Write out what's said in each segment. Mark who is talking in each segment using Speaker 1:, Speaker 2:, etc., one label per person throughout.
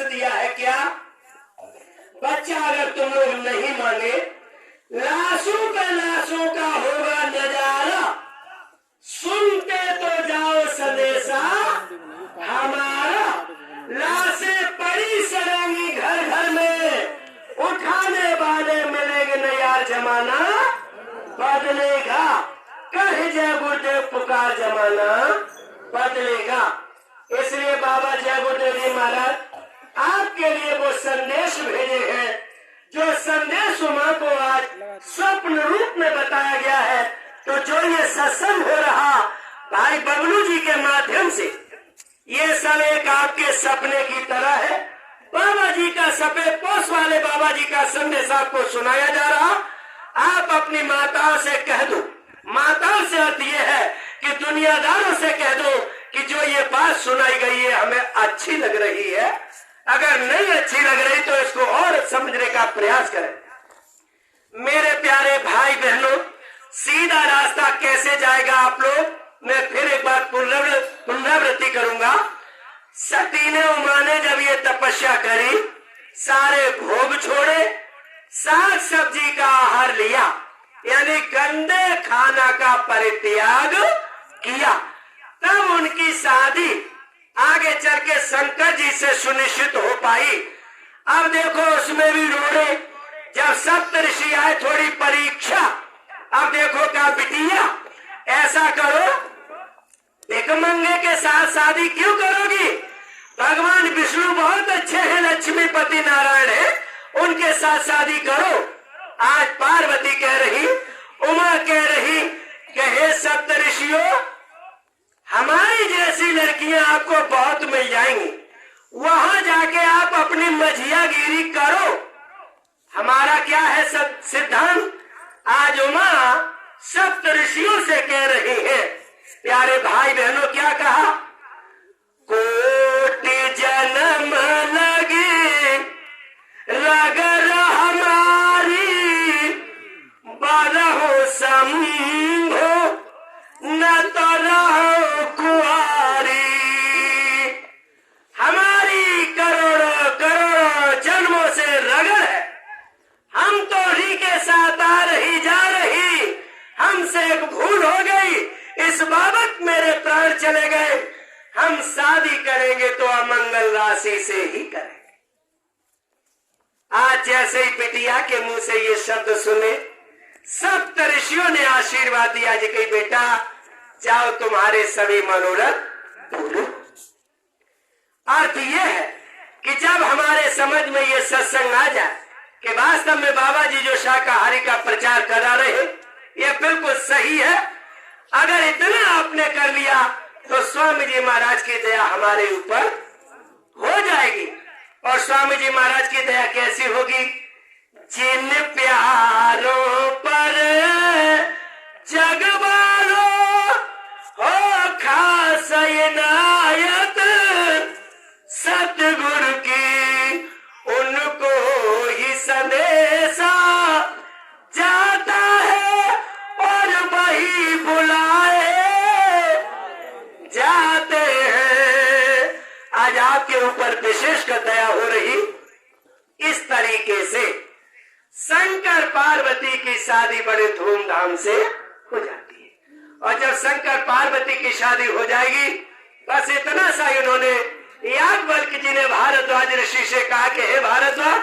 Speaker 1: दिया है क्या? बच्चा अगर तुम लोग नहीं माने, लाशों का होगा नजारा, सुनते तो जाओ संदेशा हमारा। लाशें पड़ी सड़ेंगी घर घर में, उठाने वाले मिलेंगे न यार, जमाना बदलेगा। कहे जय गुरुदेव पुकार, जमाना बदलेगा। इसलिए बाबा जय गुरुदेव जी महाराज आपके लिए वो संदेश भेजे हैं, जो संदेश मां को आज स्वप्न रूप में बताया गया है। तो जो ये सत्संग हो रहा भाई बबलू जी के माध्यम से, ये सब एक आपके सपने की तरह है। बाबा जी का सफेद पोष वाले बाबा जी का संदेश आपको सुनाया जा रहा। आप अपनी माताओं से कह दो, माताओं से अर्थ ये है कि दुनियादारों से कह दो कि जो ये बात सुनाई गई है हमें अच्छी लग रही है। अगर नहीं अच्छी लग रही तो इसको और समझने का प्रयास करें। मेरे प्यारे भाई बहनों, सीधा रास्ता कैसे जाएगा आप लोग, मैं फिर एक बार पुनरावृत्ति करूंगा। सती ने उमा ने जब ये तपस्या करी, सारे भोग छोड़े, साग सब्जी का आहार लिया, यानी गंदे खाना का परित्याग किया, तब उनकी शादी आगे चल के शंकर जी से सुनिश्चित हो पाई। अब देखो उसमें भी रोड़े, जब सप्तऋषि आए थोड़ी परीक्षा। अब देखो क्या बिटिया, ऐसा करो, भिखमंगे के साथ शादी क्यों करोगी? भगवान विष्णु बहुत अच्छे हैं, लक्ष्मीपति नारायण है, उनके साथ शादी करो। आज पार्वती कह रही, उमा कह रही कि हे सप्तऋषियों, हमारी जैसी लड़कियां आपको बहुत मिल जाएंगी, वहां जाके आप अपनी मझियागिरी करो। हमारा क्या है सिद्धांत? आज उमा सप्तऋषियों से कह रही है। प्यारे भाई बहनों, क्या कहा? कोटि जन्म लगे रगर हमारी, बारहो संभो न तो रहो कुआरी। हमारी करोड़ों करोड़ों जन्मों से रगड़ है, हम तो री के साथ आ रही जा रही, हमसे एक भूल हो गई, इस बाबत मेरे प्राण चले गए। हम शादी करेंगे तो अमंगल राशि से ही करेंगे। आज जैसे ही बिटिया के मुंह से ये शब्द सुने, सप्तऋषियों ने आशीर्वाद दिया जी कि बेटा जाओ, तुम्हारे सभी मनोरथ पूरे। अर्थ ये है कि जब हमारे समझ में ये सत्संग आ जाए कि वास्तव में बाबा जी जो शाकाहारी का प्रचार करा रहे ये बिल्कुल सही है, अगर इतना आपने कर लिया तो स्वामी जी महाराज की दया हमारे ऊपर हो जाएगी। और स्वामी जी महाराज की दया कैसी होगी? जिन प्यारों पर जग वालों हो खास इनायत सतगुरु की, उनको ही संदेशा जाता है और वही बुलाए जाते हैं। आज आपके ऊपर विशेष कर दया हो रही। इस तरीके से शंकर पार्वती की शादी बड़े धूमधाम से हो जाती है। और जब शंकर पार्वती की शादी हो जाएगी, बस इतना सा इन्होंने याज्ञवल्क्य जी ने भारद्वाज ऋषि से कहा कि हे भारद्वाज,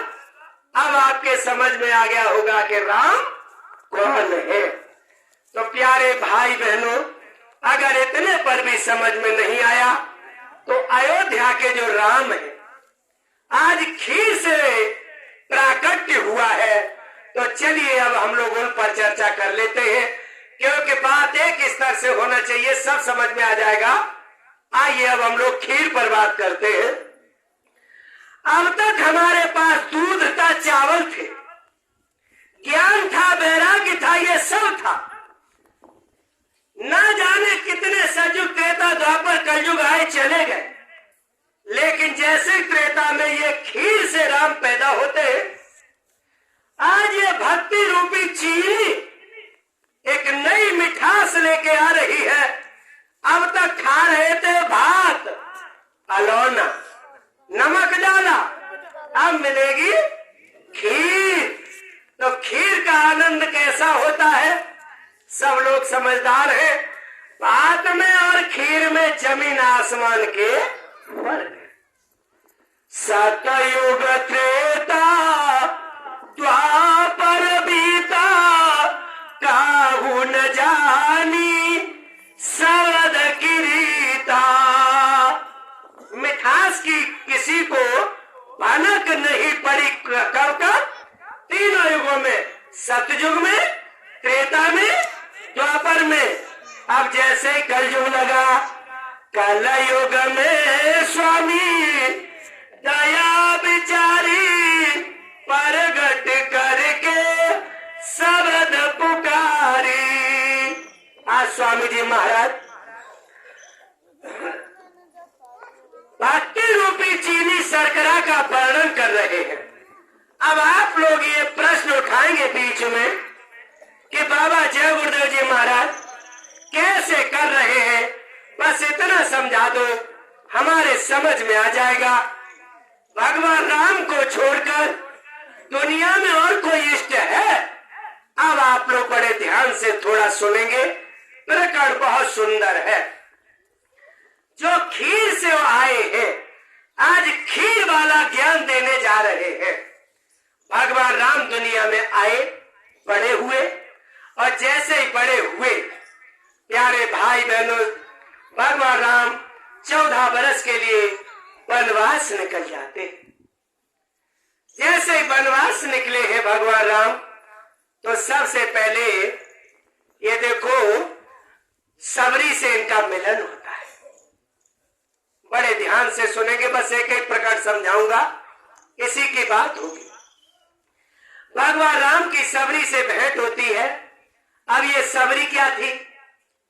Speaker 1: अब आपके समझ में आ गया होगा कि राम कौन है। तो प्यारे भाई बहनों, अगर इतने पर भी समझ में नहीं आया तो अयोध्या के जो राम है आज खीर से प्राकट्य हुआ है। तो चलिए अब हम लोग उन पर चर्चा कर लेते हैं, क्योंकि बात एक स्तर से होना चाहिए, सब समझ में आ जाएगा। आइए अब हम लोग खीर पर बात करते हैं। अब तक हमारे पास दूध था, चावल थे, ज्ञान था, वैराग्य था, ये सब था। ना जाने कितने सतयुग, त्रेता, द्वापर, कलयुग आए चले गए, लेकिन जैसे त्रेता में ये खीर से राम पैदा होते, आज ये भक्ति रूपी चीनी एक नई मिठास लेके आ रही है। अब तक खा रहे थे भात, अलौना, नमक डाला, क्या मिलेगी? खीर। तो खीर का आनंद कैसा होता है? सब लोग समझदार हैं। बात में और खीर में जमीन आसमान के फर्क है। सतयुग त्रेता द्वापर बीता, काहू न जानी सरद की रीता। मिठास की किसी को भनक नहीं पड़ी कब कब? तीनों युगों में, सतयुग में, त्रेता में, द्वापर में। अब जैसे कलयुग लगा, कलयुग में स्वामी दया बिचारी प्रगट करके शब्द पुकारी। आज स्वामी जी महाराज भक्ति रूपी चीनी शर्करा का वर्णन कर रहे हैं। अब आप लोग ये प्रश्न उठाएंगे बीच में कि बाबा जय गुरुदेव जी महाराज कैसे कर रहे हैं? बस इतना समझा दो, हमारे समझ में आ जाएगा। भगवान राम को छोड़कर दुनिया में और कोई इष्ट है? अब आप लोग बड़े ध्यान से थोड़ा सुनेंगे। प्रकरण बहुत सुंदर है। जो खीर से आए हैं, आज खीर वाला ज्ञान देने जा रहे हैं। भगवान राम दुनिया में आए, बड़े हुए, और जैसे ही बड़े हुए, प्यारे भाई बहनों, भगवान राम 14 वर्ष के लिए वनवास निकल जाते। जैसे ही वनवास निकले हैं भगवान राम, तो सबसे पहले ये देखो सबरी से इनका मिलन होता है। बड़े ध्यान से सुनेंगे, बस एक एक प्रकार समझाऊंगा, इसी की बात होगी। भगवान राम की सबरी से भेंट होती है। अब ये सबरी क्या थी?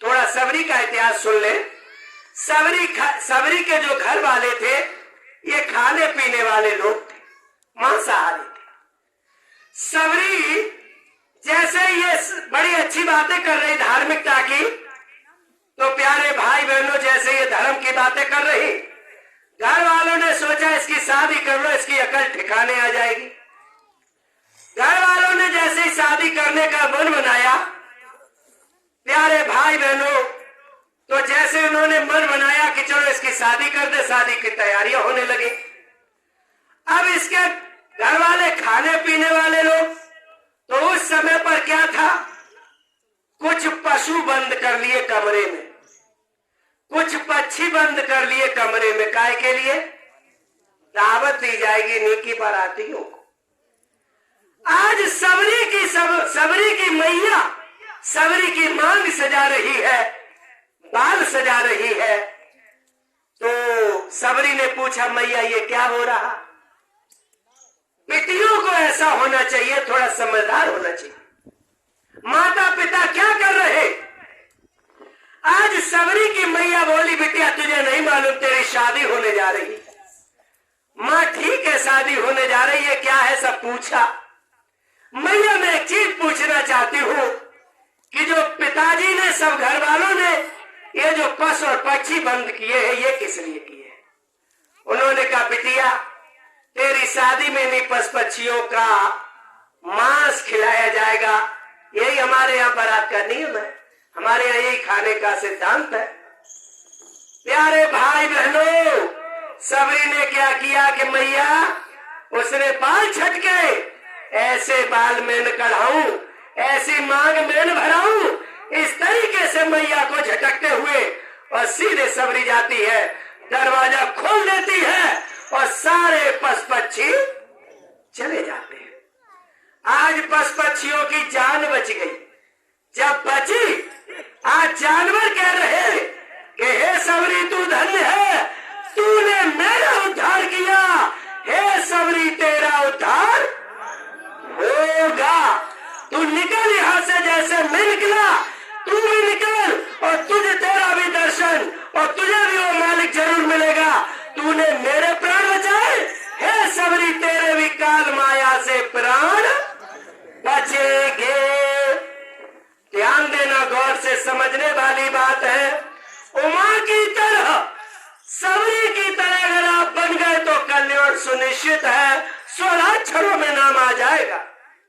Speaker 1: थोड़ा सबरी का इतिहास सुन ले। सबरी के जो घर वाले थे, ये खाने पीने वाले लोग थे, मांसाहारी थे। सबरी जैसे ये बड़ी अच्छी बातें कर रही धार्मिकता की, तो प्यारे भाई बहनों जैसे ये धर्म की बातें कर रही, घर वालों ने सोचा इसकी शादी कर लो, इसकी अकल ठिकाने आ जाएगी। घर वालों ने जैसे ही शादी करने का मन बनाया, प्यारे भाई बहनों, तो जैसे उन्होंने मन बनाया कि चलो इसकी शादी कर दे, शादी की तैयारियां होने लगी। अब इसके घर वाले खाने पीने वाले लोग, तो उस समय पर क्या था, कुछ पशु बंद कर लिए कमरे में, कुछ पक्षी बंद कर लिए कमरे में। काय के लिए? दावत दी जाएगी नेकी बारातियों को। आज सबरी की मैया सबरी की मांग सजा रही है, बाल सजा रही है। तो सबरी ने पूछा, मैया ये क्या हो रहा? बेटियों को ऐसा होना चाहिए, थोड़ा समझदार होना चाहिए। माता पिता क्या कर रहे? आज सबरी की मैया बोली, बिटिया तुझे नहीं मालूम तेरी शादी होने जा रही है। माँ ठीक है शादी होने जा रही है, क्या है सब पूछा। मैया मैं एक चीज पूछना चाहती हूँ कि जो पिताजी ने, सब घर वालों ने ये जो पशु और पक्षी बंद किए हैं, ये किस लिए किए? उन्होंने कहा, बिटिया तेरी शादी में नहीं पशु पक्षियों का मांस खिलाया जाएगा, यही हमारे यहाँ बारात का नियम है, हमारे यहाँ यही खाने का सिद्धांत है। प्यारे भाई बहनों, सबरी ने क्या किया कि मैया उसने बाल छटके, ऐसे बाल में न कढ़ाऊं, ऐसी मांग में न भराऊं, इस तरीके से मैया को झटकते हुए और सीधे सबरी जाती है, दरवाजा खोल देती है और सारे पशु पक्षी चले जाते हैं। आज पशु पक्षियों की जान बच गई। जब बची, आज जानवर कह रहे कि हे सबरी तू धन्य है, तूने मेरा उद्धार किया। हे सबरी तेरा उद्धार होगा, तू निकल यहाँ से जैसे मैं निकला, तू भी निकल और तुझे तेरा भी दर्शन और तुझे भी वो मालिक जरूर मिलेगा। तूने मेरे प्राण बचाए, हे सबरी तेरे भी काल माया से प्राण बचेंगे। ध्यान देना, गौर से समझने वाली बात है। उमा की तरह, सबरी की तरह अगर आप बन गए तो कल्याण सुनिश्चित है, अक्षरों में नाम आ जाएगा।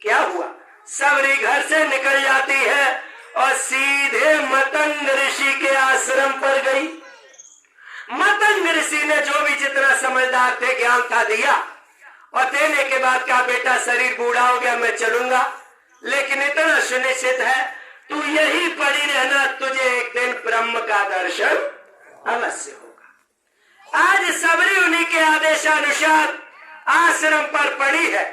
Speaker 1: क्या हुआ, सबरी घर से निकल जाती है और सीधे मतंग ऋषि के आश्रम पर गई। मतंग ऋषि ने जो भी जितना समझदार थे ज्ञान था दिया, और देने के बाद कहा बेटा शरीर बूढ़ा हो गया, मैं चलूंगा, लेकिन इतना सुनिश्चित है तू यही पड़ी रहना, तुझे एक दिन ब्रह्म का दर्शन अवश्य होगा। आज सबरी उन्हीं के आदेशानुसार आश्रम पर पड़ी है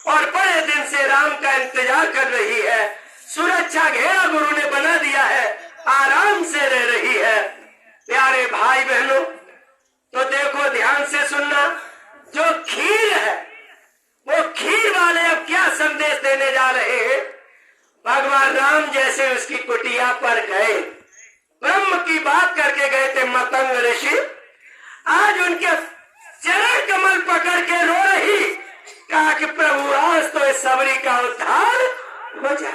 Speaker 1: और बड़े दिन से राम का इंतजार कर रही है। सुरक्षा घेरा गुरु ने बना दिया है, आराम से रह रही है। प्यारे भाई बहनों, तो देखो ध्यान से सुनना, जो खीर है वो खीर वाले अब क्या संदेश देने जा रहे हैं। भगवान राम जैसे उसकी कुटिया पर गए, ब्रह्म की बात करके गए थे मतंग ऋषि, आज उनके चरण कमल पकड़ के रो रही, कहा कि प्रभु आज तो इस सबरी का उद्धार हो जाएगा।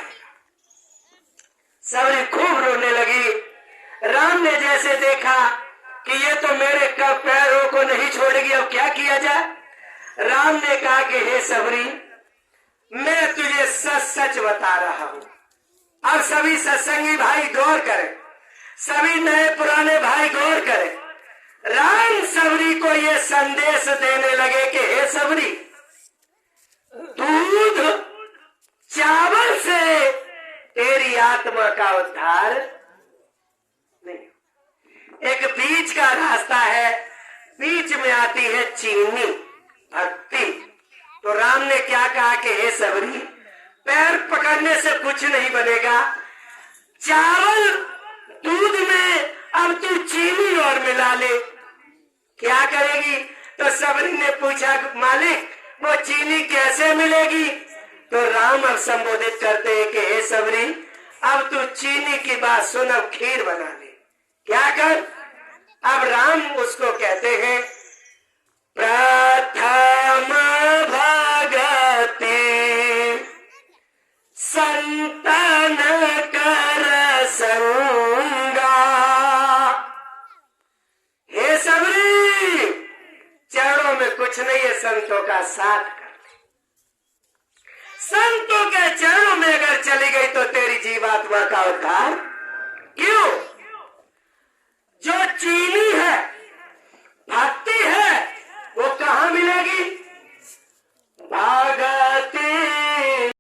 Speaker 1: सबरी खूब रोने लगी। राम ने जैसे देखा कि ये तो मेरे पैरों को नहीं छोड़ेगी, अब क्या किया जाए। राम ने कहा कि हे सबरी, मैं तुझे सच सच बता रहा हूं। अब सभी सत्संगी भाई गौर करें, सभी नए पुराने भाई गौर करें। राम सबरी को ये संदेश देने लगे कि हे सबरी, दूध चावल से तेरी आत्मा का उद्धार नहीं। एक बीच का रास्ता है, बीच में आती है चीनी, भक्ति। तो राम ने क्या कहा कि हे सबरी, पैर पकड़ने से कुछ नहीं बनेगा, चावल दूध में अब तू चीनी और मिला ले, क्या करेगी। तो सबरी ने पूछा मालिक वो चीनी कैसे मिलेगी। तो राम अब संबोधित करते हैं कि हे सबरी, अब तू चीनी की बात सुन, अब खीर बना ले, क्या कर। अब राम उसको कहते हैं प्रथम भगति संतन कर संगा। हे सबरी, चरणों में कुछ नहीं है, संतों का साथ कर। संतों के चरणों में अगर चली गई तो तेरी जीवात्मा का उद्धार। क्यों, जो चीनी है, भक्ति है, वो कहां मिलेगी। भागवत